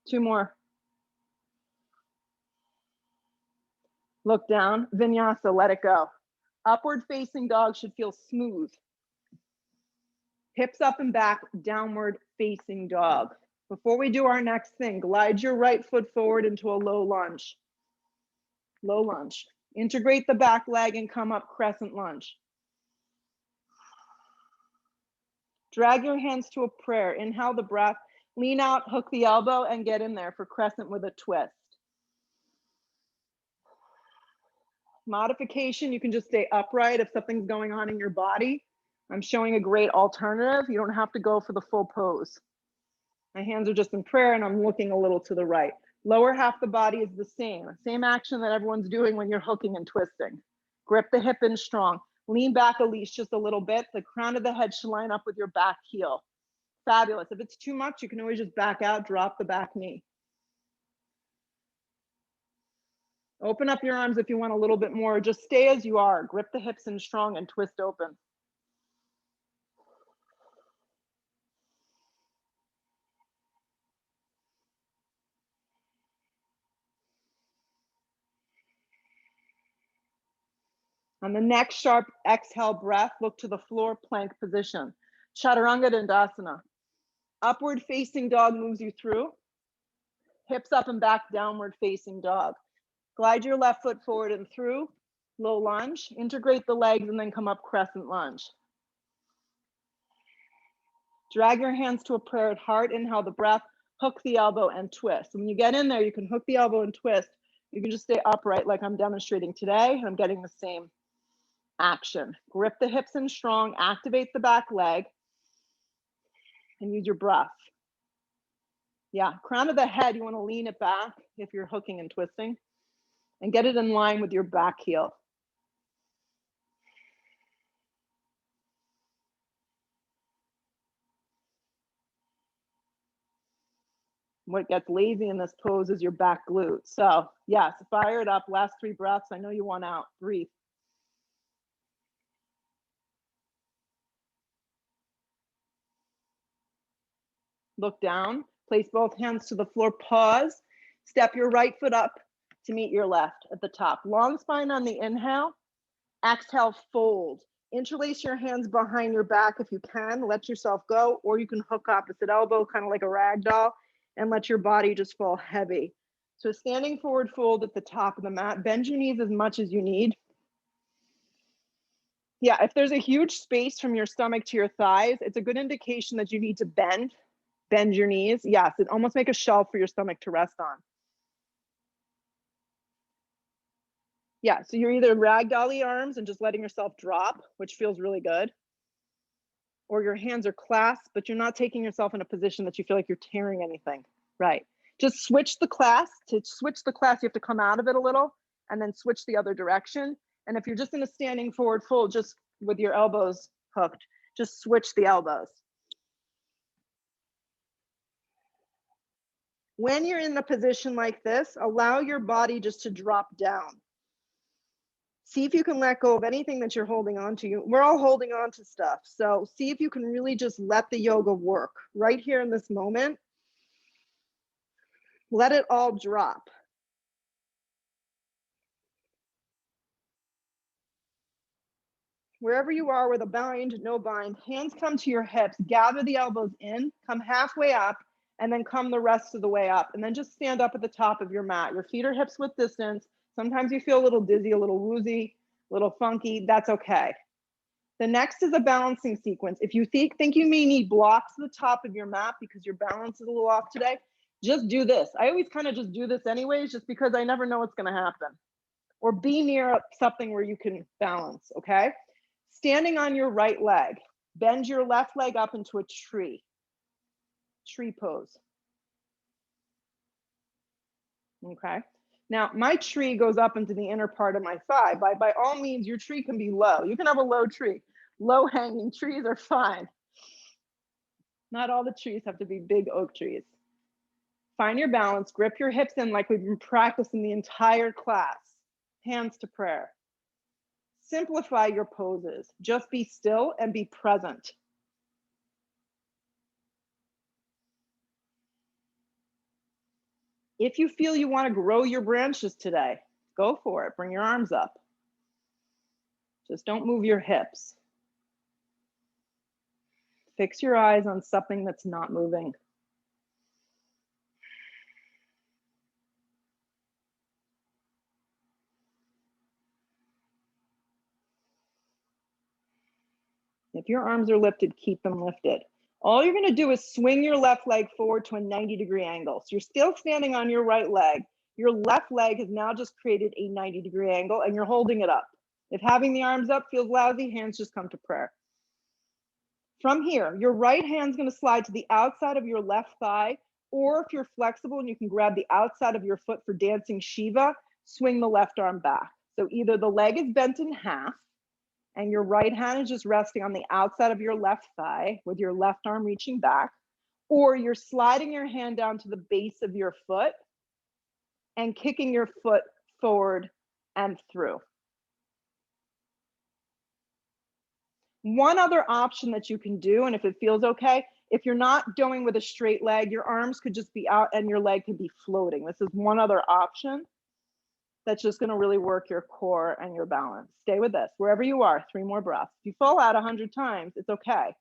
Two more. Look down, vinyasa, let it go. Upward facing dog should feel smooth. Hips up and back, downward facing dog. Before we do our next thing, glide your right foot forward into a low lunge. Low lunge. Integrate the back leg and come up crescent lunge. Drag your hands to a prayer. Inhale the breath, lean out, hook the elbow, and get in there for crescent with a twist. Modification, you can just stay upright if something's going on in your body. I'm showing a great alternative. You don't have to go for the full pose. My hands are just in prayer and I'm looking a little to the right. Lower half the body is the same action that everyone's doing when you're hooking and twisting. Grip the hip in strong. Lean back at least just a little bit. The crown of the head should line up with your back heel. Fabulous. If it's too much, you can always just back out, drop the back knee. Open up your arms if you want a little bit more. Just stay as you are. Grip the hips in strong and twist open. On the next sharp exhale breath, look to the floor plank position. Chaturanga Dandasana. Upward facing dog moves you through. Hips up and back, downward facing dog. Glide your left foot forward and through. Low lunge. Integrate the legs and then come up crescent lunge. Drag your hands to a prayer at heart. Inhale the breath. Hook the elbow and twist. When you get in there, you can hook the elbow and twist. You can just stay upright like I'm demonstrating today. I'm getting the same action. Grip the hips in strong, activate the back leg, and use your breath. Yeah, crown of the head, you want to lean it back if you're hooking and twisting, and get it in line with your back heel. What gets lazy in this pose is your back glute. So yes, fire it up. Last 3 breaths. I know you want out. Breathe. Look down. Place both hands to the floor. Pause. Step your right foot up to meet your left at the top. Long spine on the inhale. Exhale, fold. Interlace your hands behind your back if you can. Let yourself go, or you can hook opposite elbow, kind of like a rag doll, and let your body just fall heavy. So standing forward fold at the top of the mat. Bend your knees as much as you need. Yeah, if there's a huge space from your stomach to your thighs, it's a good indication that you need to bend your knees. Yes, it almost make a shelf for your stomach to rest on. Yeah, so you're either ragdolly arms and just letting yourself drop, which feels really good, or your hands are clasped, but you're not taking yourself in a position that you feel like you're tearing anything. Right. Just switch the clasp. To switch the clasp, you have to come out of it a little and then switch the other direction. And if you're just in a standing forward fold, just with your elbows hooked, just switch the elbows. When you're in a position like this, allow your body just to drop down. See if you can let go of anything that you're holding on to. We're all holding on to stuff. So see if you can really just let the yoga work right here in this moment. Let it all drop. Wherever you are with a bind, no bind, hands come to your hips, gather the elbows in, come halfway up, and then come the rest of the way up. And then just stand up at the top of your mat. Your feet are hips width distance. Sometimes you feel a little dizzy, a little woozy, a little funky. That's okay. The next is a balancing sequence. If you think you may need blocks at the top of your mat because your balance is a little off today, just do this. I always kind of just do this anyways, just because I never know what's going to happen. Or be near something where you can balance, okay? Standing on your right leg, bend your left leg up into a tree pose. Okay. Now my tree goes up into the inner part of my thigh. By all means, your tree can be low. You can have a low tree. Low-hanging trees are fine. Not all the trees have to be big oak trees. Find your balance, grip your hips in like we've been practicing the entire class. Hands to prayer. Simplify your poses. Just be still and be present. If you feel you want to grow your branches today, go for it. Bring your arms up. Just don't move your hips. Fix your eyes on something that's not moving. If your arms are lifted, keep them lifted. All you're going to do is swing your left leg forward to a 90-degree angle. So you're still standing on your right leg. Your left leg has now just created a 90-degree angle and you're holding it up. If having the arms up feels lousy, hands just come to prayer. From here, your right hand's going to slide to the outside of your left thigh, or if you're flexible and you can grab the outside of your foot for dancing Shiva, swing the left arm back. So either the leg is bent in half and your right hand is just resting on the outside of your left thigh with your left arm reaching back, or you're sliding your hand down to the base of your foot and kicking your foot forward and through. One other option that you can do, and if it feels okay, if you're not going with a straight leg, your arms could just be out and your leg could be floating. This is one other option that's just going to really work your core and your balance. Stay with this, wherever you are, 3 more breaths. If you fall out 100 times, it's okay.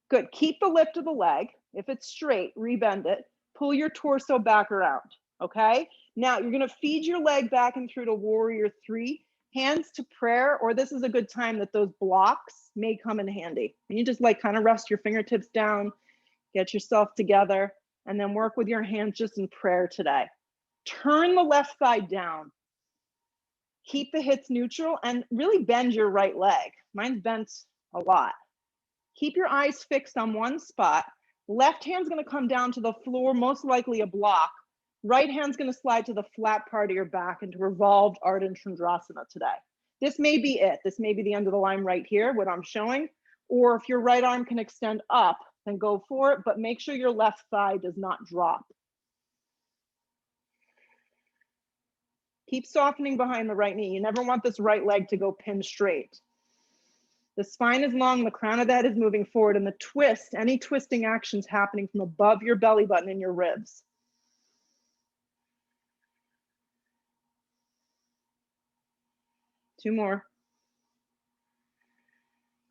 Good, keep the lift of the leg. If it's straight, rebend it. Pull your torso back around, okay? Now you're gonna feed your leg back and through to warrior 3, hands to prayer, or this is a good time that those blocks may come in handy. You just like kind of rest your fingertips down, get yourself together, and then work with your hands just in prayer today. Turn the left thigh down. Keep the hips neutral and really bend your right leg. Mine's bent a lot. Keep your eyes fixed on one spot. Left hand's gonna come down to the floor, most likely a block. Right hand's gonna slide to the flat part of your back into revolved Ardha Chandrasana today. This may be it. This may be the end of the line right here, what I'm showing. Or if your right arm can extend up, then go for it, but make sure your left thigh does not drop. Keep softening behind the right knee. You never want this right leg to go pin straight. The spine is long, the crown of the head is moving forward, and the twist, any twisting actions happening from above your belly button and your ribs. Two more.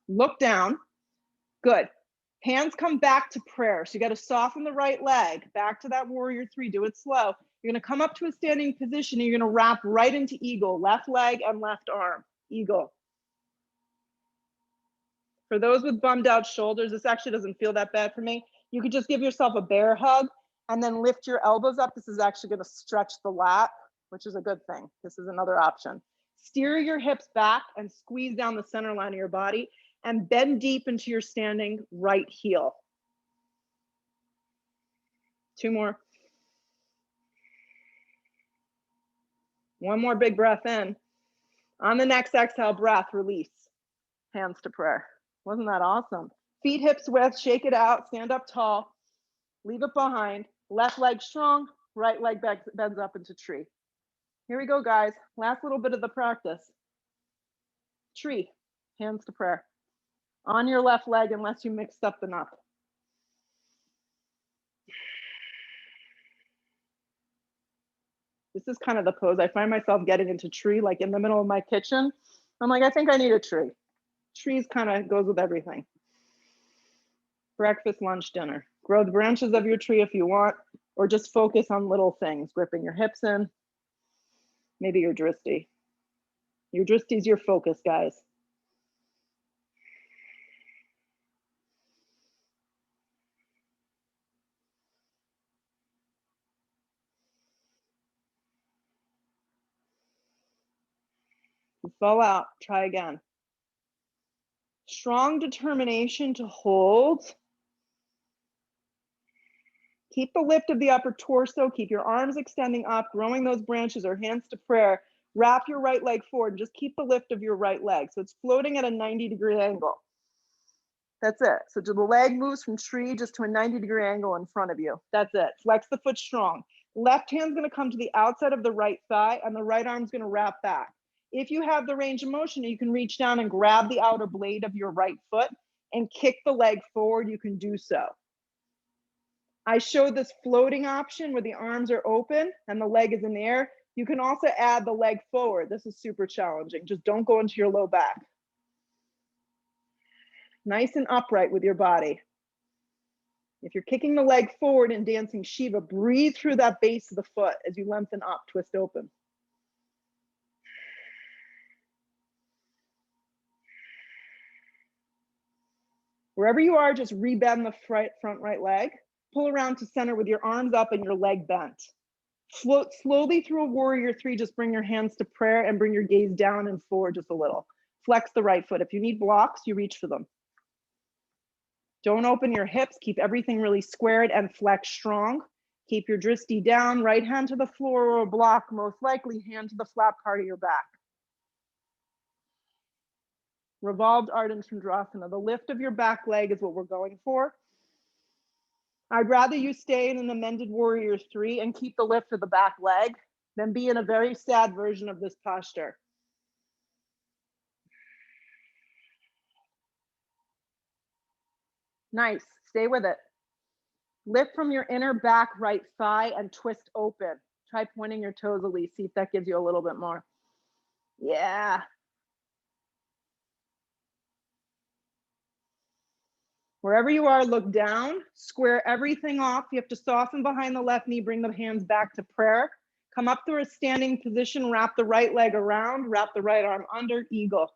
Look down. Good. Hands come back to prayer. So you got to soften the right leg. Back to that warrior 3. Do it slow. You're going to come up to a standing position. And you're going to wrap right into eagle. Left leg and left arm. Eagle. For those with bummed out shoulders, this actually doesn't feel that bad for me. You could just give yourself a bear hug and then lift your elbows up. This is actually going to stretch the lat, which is a good thing. This is another option. Steer your hips back and squeeze down the center line of your body and bend deep into your standing right heel. 2 more. One more big breath in. On the next exhale breath, release. Hands to prayer. Wasn't that awesome? Feet hips width, shake it out, stand up tall, leave it behind. Left leg strong, right leg bends up into tree. Here we go, guys. Last little bit of the practice. Tree, hands to prayer. On your left leg unless you mixed up enough. This is kind of the pose. I find myself getting into tree, like in the middle of my kitchen. I'm like, I think I need a tree. Trees kind of goes with everything. Breakfast, lunch, dinner. Grow the branches of your tree if you want, or just focus on little things, gripping your hips in, maybe your dristi. Your dristi is your focus, guys. You fall out, try again. Strong determination to hold, Keep the lift of the upper torso. Keep your arms extending up, growing those branches or hands to prayer. Wrap your right leg forward and just keep the lift of your right leg. So it's floating at a 90-degree angle. That's it. So the leg moves from tree just to a 90-degree angle in front of you. That's it. Flex the foot strong. Left hand's going to come to the outside of the right thigh and the right arm's going to wrap back. If you have the range of motion, you can reach down and grab the outer blade of your right foot and kick the leg forward. You can do so. I showed this floating option where the arms are open and the leg is in the air. You can also add the leg forward. This is super challenging. Just don't go into your low back. Nice and upright with your body. If you're kicking the leg forward and dancing Shiva, breathe through that base of the foot as you lengthen up, twist open. Wherever you are, just rebend the front right leg. Pull around to center with your arms up and your leg bent. Float slowly through a warrior three. Just bring your hands to prayer and bring your gaze down and forward just a little. Flex the right foot. If you need blocks, you reach for them. Don't open your hips. Keep everything really squared and flex strong. Keep your drishti down. Right hand to the floor or a block. Most likely hand to the flat part of your back. Revolved Ardha Chandrasana. The lift of your back leg is what we're going for. I'd rather you stay in an amended warrior three and keep the lift of the back leg than be in a very sad version of this posture. Nice, stay with it. Lift from your inner back right thigh and twist open. Try pointing your toes, Elise, see if that gives you a little bit more. Yeah. Wherever you are, look down, square everything off. You have to soften behind the left knee, bring the hands back to prayer. Come up through a standing position, wrap the right leg around, wrap the right arm under, eagle.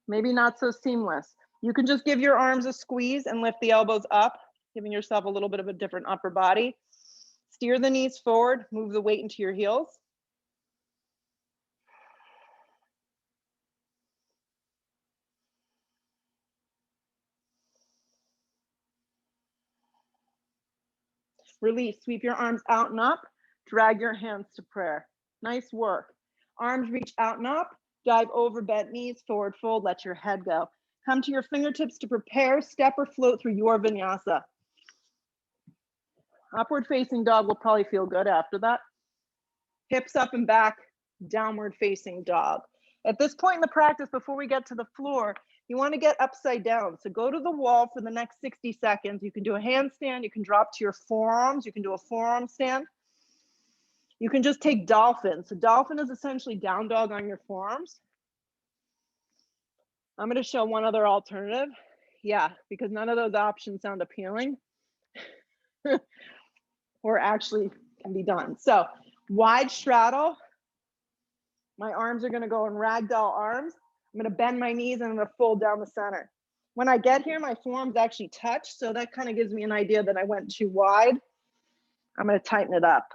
Maybe not so seamless. You can just give your arms a squeeze and lift the elbows up, giving yourself a little bit of a different upper body. Steer the knees forward, move the weight into your heels. Release, sweep your arms out and up, drag your hands to prayer. Nice work. Arms reach out and up, dive over bent knees, forward fold, let your head go. Come to your fingertips to prepare, step or float through your vinyasa. Upward facing dog will probably feel good after that. Hips up and back, downward facing dog. At this point in the practice, before we get to the floor, you want to get upside down. So go to the wall for the next 60 seconds. You can do a handstand. You can drop to your forearms. You can do a forearm stand. You can just take dolphin. So dolphin is essentially down dog on your forearms. I'm going to show one other alternative. Yeah, because none of those options sound appealing or actually can be done. So wide straddle. My arms are going to go in ragdoll arms. I'm going to bend my knees and I'm going to fold down the center. When I get here, my forearms actually touch. So that kind of gives me an idea that I went too wide. I'm going to tighten it up.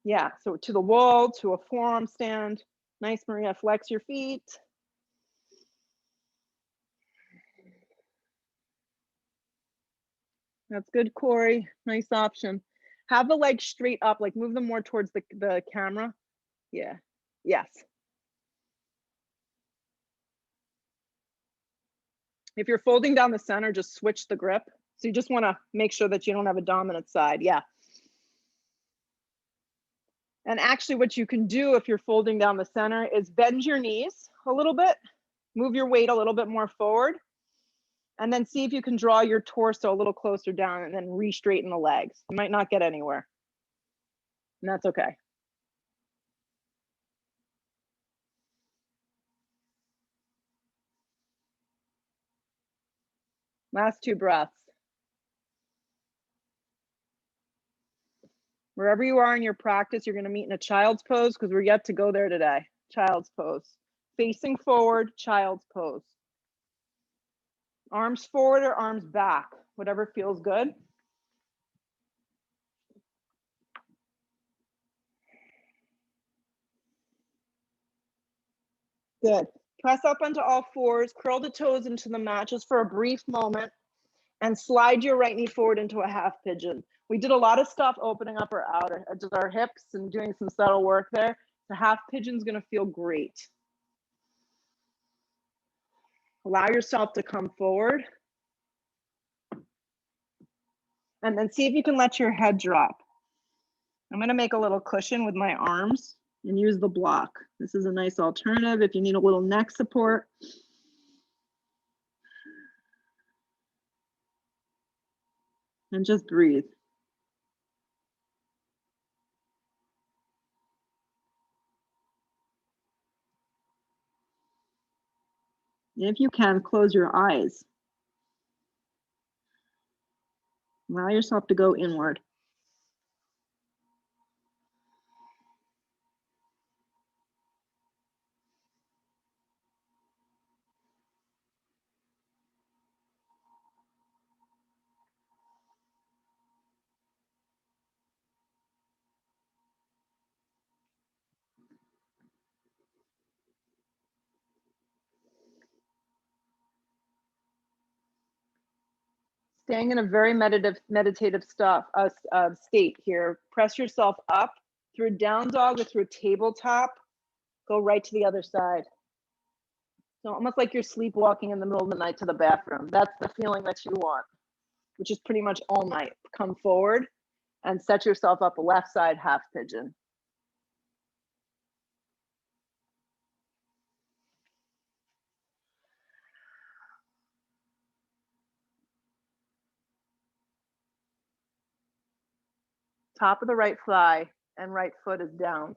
Yeah, so to the wall, to a forearm stand. Nice, Maria, flex your feet. That's good, Corey. Nice option. Have the legs straight up, like move them more towards the camera. Yeah, yes. If you're folding down the center, just switch the grip. So you just want to make sure that you don't have a dominant side. Yeah. And actually what you can do if you're folding down the center is bend your knees a little bit, move your weight a little bit more forward, and then see if you can draw your torso a little closer down and then re-straighten the legs. You might not get anywhere, and that's okay. Last 2 breaths. Wherever you are in your practice, you're going to meet in a child's pose because we're yet to go there today. Child's pose. Facing forward, child's pose. Arms forward or arms back, whatever feels good. Good. Press up onto all fours, curl the toes into the mat just for a brief moment, and slide your right knee forward into a half pigeon. We did a lot of stuff opening up our outer, just our hips and doing some subtle work there. The half pigeon's gonna feel great. Allow yourself to come forward. And then see if you can let your head drop. I'm gonna make a little cushion with my arms and use the block. This is a nice alternative if you need a little neck support. And just breathe. If you can, close your eyes. Allow yourself to go inward. Staying in a very meditative state here. Press yourself up through a down dog or through a tabletop. Go right to the other side. So almost like you're sleepwalking in the middle of the night to the bathroom. That's the feeling that you want, which is pretty much all night. Come forward and set yourself up a left side half pigeon. Top of the right thigh and right foot is down.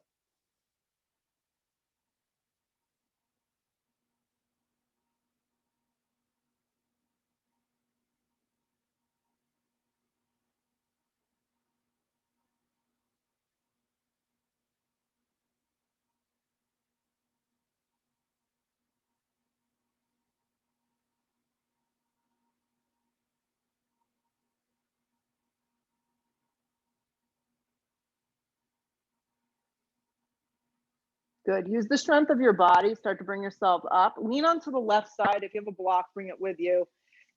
Good. Use the strength of your body. Start to bring yourself up. Lean onto the left side. If you have a block, bring it with you.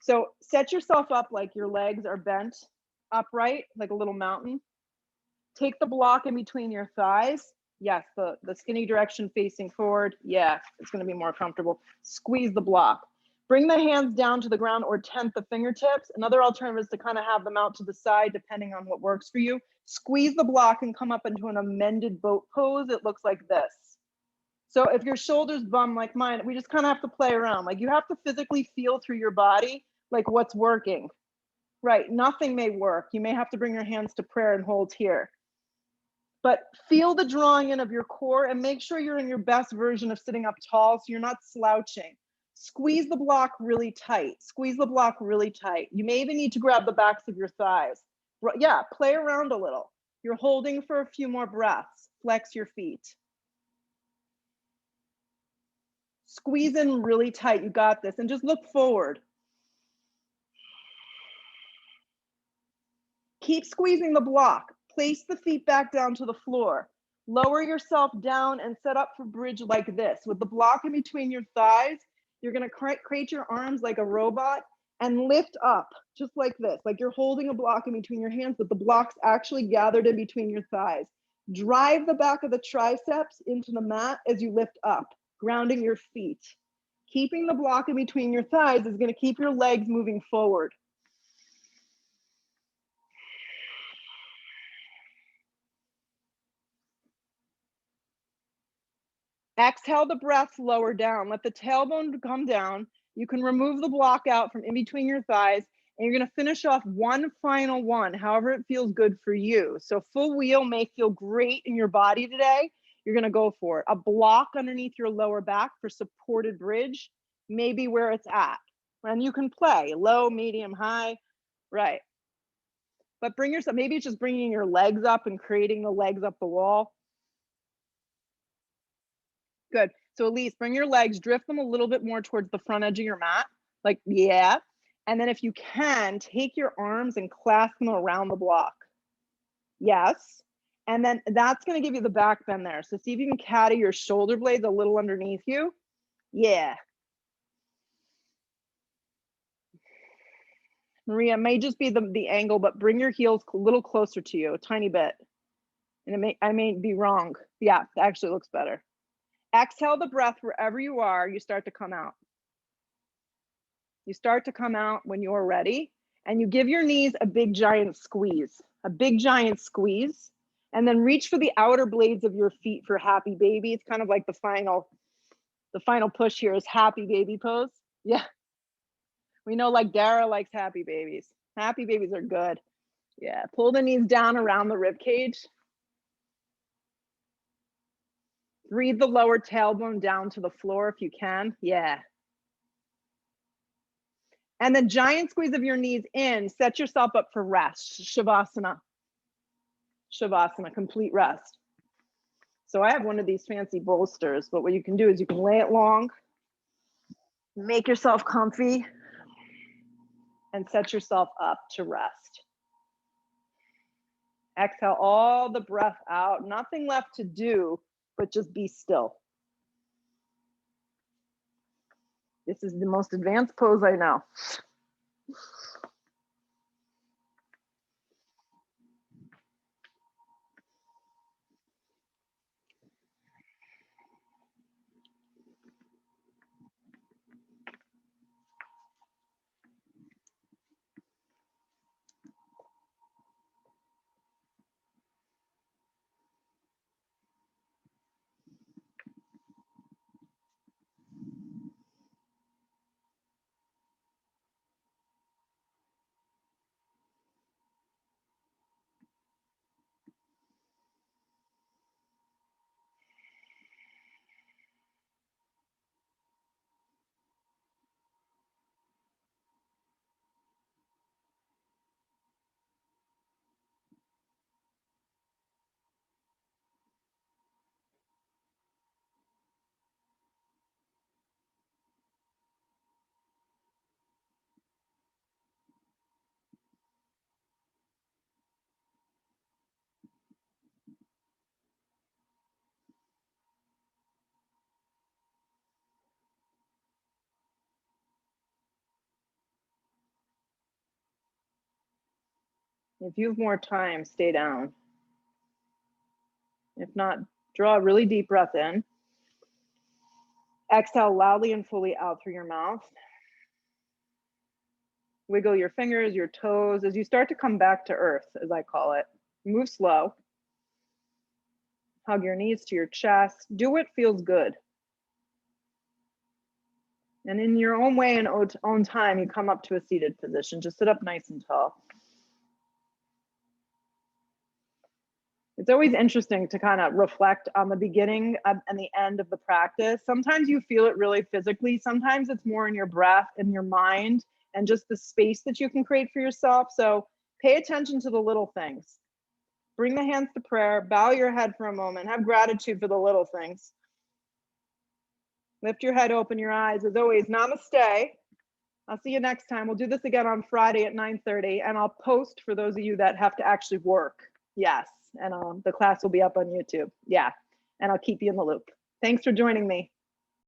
So set yourself up like your legs are bent upright, like a little mountain. Take the block in between your thighs. Yes, the skinny direction facing forward. Yeah, it's going to be more comfortable. Squeeze the block. Bring the hands down to the ground or tent the fingertips. Another alternative is to kind of have them out to the side, depending on what works for you. Squeeze the block and come up into an amended boat pose. It looks like this. So if your shoulders bum like mine, we just kind of have to play around. Like you have to physically feel through your body, like what's working. Right, nothing may work. You may have to bring your hands to prayer and hold here. But feel the drawing in of your core and make sure you're in your best version of sitting up tall so you're not slouching. Squeeze the block really tight. Squeeze the block really tight. You may even need to grab the backs of your thighs. Yeah, play around a little. You're holding for a few more breaths. Flex your feet. Squeeze in really tight. You got this. And just look forward. Keep squeezing the block. Place the feet back down to the floor. Lower yourself down and set up for bridge like this. With the block in between your thighs, you're going to create your arms like a robot and lift up just like this. Like you're holding a block in between your hands, but the block's actually gathered in between your thighs. Drive the back of the triceps into the mat as you lift up, grounding your feet. Keeping the block in between your thighs is going to keep your legs moving forward. Exhale the breath lower down. Let the tailbone come down. You can remove the block out from in between your thighs, and you're going to finish off one final one, however it feels good for you. So full wheel may feel great in your body today. You're going to go for it. A block underneath your lower back for supported bridge may be where it's at. And you can play low, medium, high, right. But bring yourself, maybe it's just bringing your legs up and creating the legs up the wall. Good. So Elise, bring your legs, drift them a little bit more towards the front edge of your mat. Like, yeah. And then if you can, take your arms and clasp them around the block. Yes. And then that's going to give you the back bend there. So see if you can caddy your shoulder blades a little underneath you. Yeah. Maria, it may just be the angle, but bring your heels a little closer to you, a tiny bit. And I may be wrong. Yeah, it actually looks better. Exhale the breath wherever you are, you start to come out. You start to come out when you're ready, and you give your knees a big giant squeeze, and then reach for the outer blades of your feet for happy baby. It's kind of like the final push here is happy baby pose. Yeah. We know like Dara likes happy babies. Happy babies are good. Yeah, pull the knees down around the rib cage. Breathe the lower tailbone down to the floor if you can. Yeah. And then giant squeeze of your knees in, set yourself up for rest. Shavasana. Shavasana, complete rest. So I have one of these fancy bolsters, but what you can do is you can lay it long, make yourself comfy, and set yourself up to rest. Exhale all the breath out, nothing left to do, but just be still. This is the most advanced pose I know. If you have more time, stay down. If not, draw a really deep breath in. Exhale loudly and fully out through your mouth. Wiggle your fingers, your toes, as you start to come back to earth, as I call it. Move slow. Hug your knees to your chest. Do what feels good. And in your own way and own time, you come up to a seated position. Just sit up nice and tall. It's always interesting to kind of reflect on the beginning and the end of the practice. Sometimes you feel it really physically. Sometimes it's more in your breath, in your mind, and just the space that you can create for yourself. So pay attention to the little things. Bring the hands to prayer, bow your head for a moment, have gratitude for the little things. Lift your head, open your eyes. As always, namaste. I'll see you next time. We'll do this again on Friday at 9:30, and I'll post for those of you that have to actually work. Yes, and the class will be up on YouTube. Yeah, and I'll keep you in the loop. Thanks for joining me.